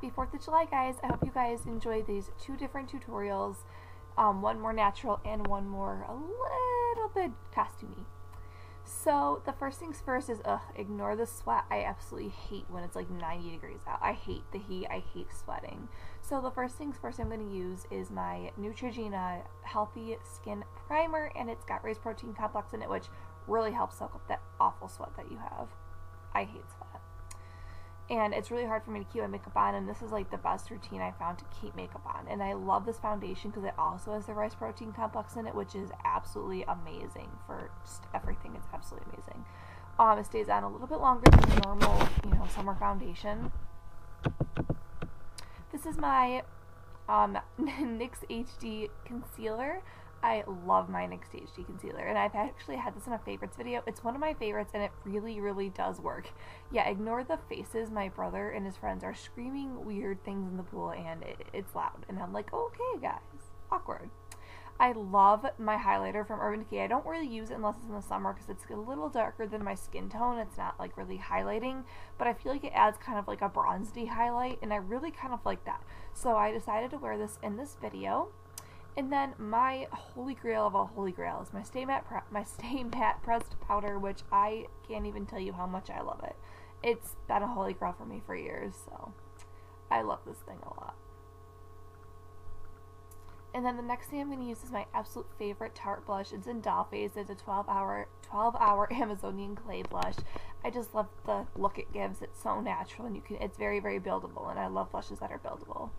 Happy 4th of July, guys. I hope you guys enjoy these two different tutorials, one more natural and one more a little bit costumey. So the first things first is ignore the sweat. I absolutely hate when it's like 90 degrees out. I hate the heat. I hate sweating. So the first things first I'm going to use is my Neutrogena Healthy Skin Primer, and it's got Raised Protein Complex in it, which really helps soak up that awful sweat that you have. I hate sweat. And it's really hard for me to keep my makeup on, and this is like the best routine I found to keep makeup on. And I love this foundation because it also has the Raised Protein Complex in it, which is absolutely amazing for just everything. It's absolutely amazing. It stays on a little bit longer than the normal, summer foundation. This is my NYX HD Concealer. I love my NYX HD Concealer, and I've actually had this in a favorites video. It's one of my favorites, and it really, really does work. Yeah, ignore the faces. My brother and his friends are screaming weird things in the pool, and it's loud. And I'm like, okay, guys, awkward. I love my highlighter from Urban Decay. I don't really use it unless it's in the summer because it's a little darker than my skin tone. It's not like really highlighting, but I feel like it adds kind of like a bronzy highlight, and I really kind of like that. So I decided to wear this in this video. And then my holy grail of all holy grail is my Stay Matte Pressed Powder, which I can't even tell you how much I love it. It's been a holy grail for me for years, so I love this thing a lot. And then the next thing I'm going to use is my absolute favorite Tarte blush. It's in Dollface. It's a 12-hour Amazonian clay blush. I just love the look it gives. It's so natural, and it's very, very buildable, and I love blushes that are buildable.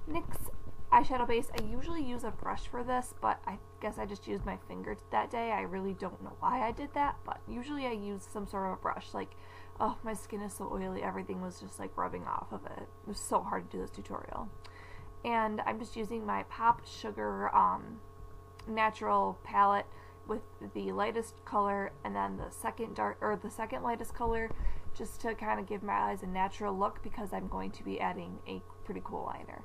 NYX eyeshadow base. I usually use a brush for this, but I guess I just used my finger that day. I really don't know why I did that, but usually I use some sort of a brush. Like, oh, my skin is so oily, everything was just like rubbing off of it. It was so hard to do this tutorial. And I'm just using my Pop Sugar natural palette with the lightest color, and then the second lightest color, just to kind of give my eyes a natural look, because I'm going to be adding a pretty cool liner.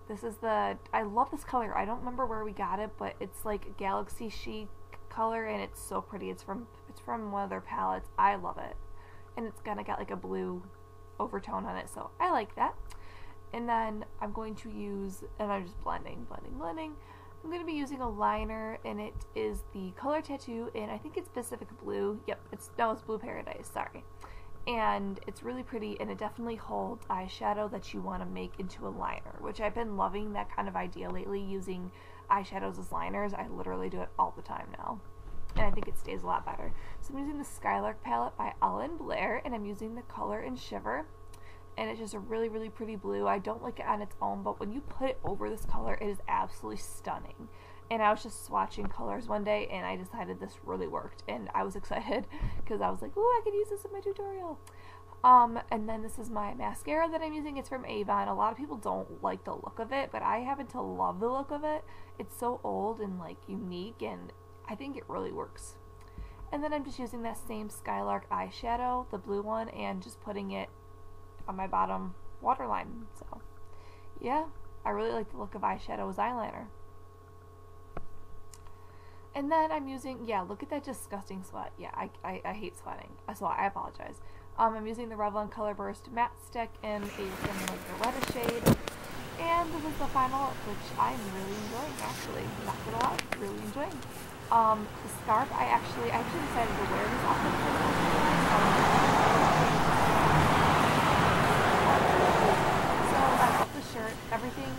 This is I love this color. I don't remember where we got it, but it's like Galaxy Chic color, and it's so pretty. It's from one of their palettes. I love it. And it's kind of got like a blue overtone on it, so I like that. And then I'm going to use, and I'm just blending. I'm going to be using a liner, and it is the Color Tattoo, and I think it's Pacific Blue. Yep, it's Blue Paradise, sorry. And it's really pretty, and it definitely holds eyeshadow that you want to make into a liner, which I've been loving that kind of idea lately, using eyeshadows as liners. I literally do it all the time now, and I think it stays a lot better. So I'm using the Skylark palette by Ellen Blair, and I'm using the color in Shiver, and it's just a really, really pretty blue. I don't like it on its own, but when you put it over this color, it is absolutely stunning. And I was just swatching colors one day, and I decided this really worked, and I was excited because I was like, ooh, I could use this in my tutorial. And then this is my mascara that I'm using. It's from Avon. A lot of people don't like the look of it, but I happen to love the look of it. It's so old and like unique, and I think it really works. And then I'm just using that same Skylark eyeshadow, the blue one, and just putting it on my bottom waterline. So yeah, I really like the look of eyeshadow as eyeliner. And then I'm using, yeah, look at that disgusting sweat. Yeah, I hate sweating, so I apologize. I'm using the Revlon Color Burst Matte Stick in like the reddish shade. And this is the final look, which I'm really enjoying, actually. Not gonna lie, really enjoying. The scarf, I actually decided to wear this outfit for so I love the shirt, everything.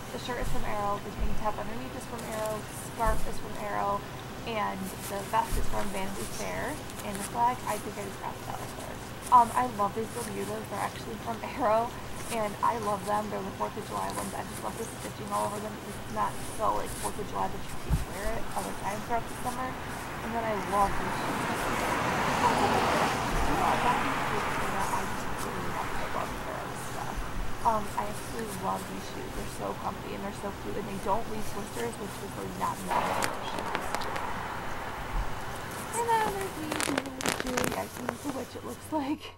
The shirt is from Arrow, the tank top underneath is from Arrow, the scarf is from Arrow, and the vest is from Vanity Fair, and the flag, I think I just got that elsewhere. I love these Bermudas. They're actually from Arrow, and I love them. They're the 4th of July ones. I just love the stitching all over them. It's not so like 4th of July, but you can wear it other times throughout the summer. And then I love these shoes. I got these shoes so that I just really love the love for stuff. I absolutely love these shoes. They're so comfy, and they're so cute, and they don't leave blisters, which is really not normal for shoes. And then there's me doing the jewelry icing for which it looks like.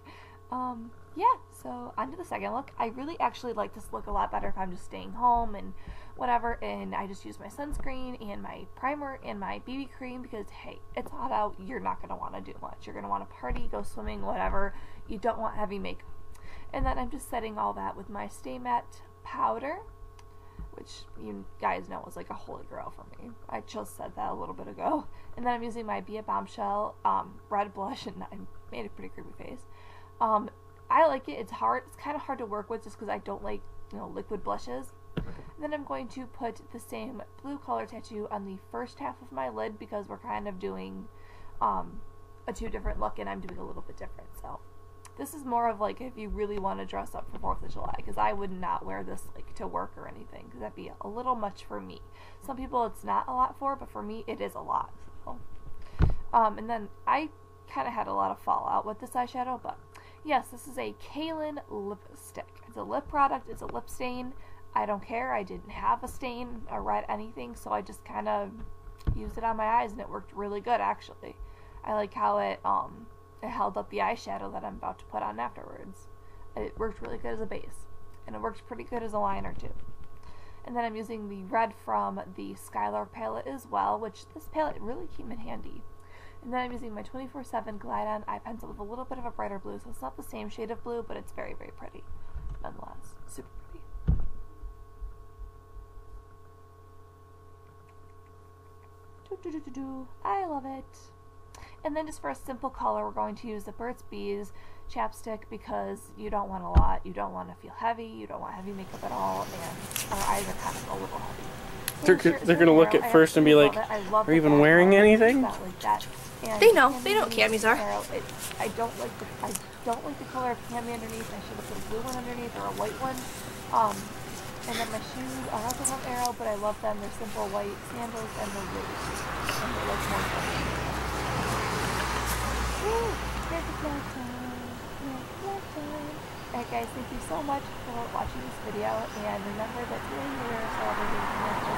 Yeah, so on to the second look. I really actually like this look a lot better if I'm just staying home and whatever, and I just use my sunscreen and my primer and my BB cream because, hey, it's hot out. You're not going to want to do much. You're going to want to party, go swimming, whatever. You don't want heavy makeup. And then I'm just setting all that with my Stay Matte powder, which you guys know is like a holy grail for me. I just said that a little bit ago. And then I'm using my Be a Bombshell red blush, and I made a pretty creepy face. I like it. It's hard. It's kind of hard to work with just because I don't like, you know, liquid blushes. And then I'm going to put the same blue color tattoo on the first half of my lid because we're kind of doing a 2 different look, and I'm doing a little bit different. So this is more of like if you really want to dress up for 4th of July, because I would not wear this like to work or anything because that'd be a little much for me. Some people it's not a lot for, but for me it is a lot. So. And then I kind of had a lot of fallout with this eyeshadow, but yes, this is a Kaylin lipstick. It's a lip product. It's a lip stain. I don't care. I didn't have a stain or red anything, so I just kind of used it on my eyes, and it worked really good, actually. I like how it held up the eyeshadow that I'm about to put on afterwards. It worked really good as a base, and it worked pretty good as a liner, too. And then I'm using the red from the Skylark palette as well, which this palette really came in handy. And then I'm using my 24/7 Glide On eye pencil with a little bit of a brighter blue, so it's not the same shade of blue, but it's very, very pretty nonetheless. Super pretty. I love it. And then just for a simple color, we're going to use the Burt's Bees chapstick because you don't want a lot. You don't want to feel heavy. You don't want heavy makeup at all, and our eyes are kind of a little heavy. They're going to look at first and be like, are you even wearing anything? They know. They know what camis are. I don't like the color of cami underneath. I should have put a blue one underneath or a white one. And then my shoes are also from Arrow, but I love them. They're simple white sandals, and they're really cute. And they look more fun. Alright guys, thank you so much for watching this video, and remember that today we are celebrating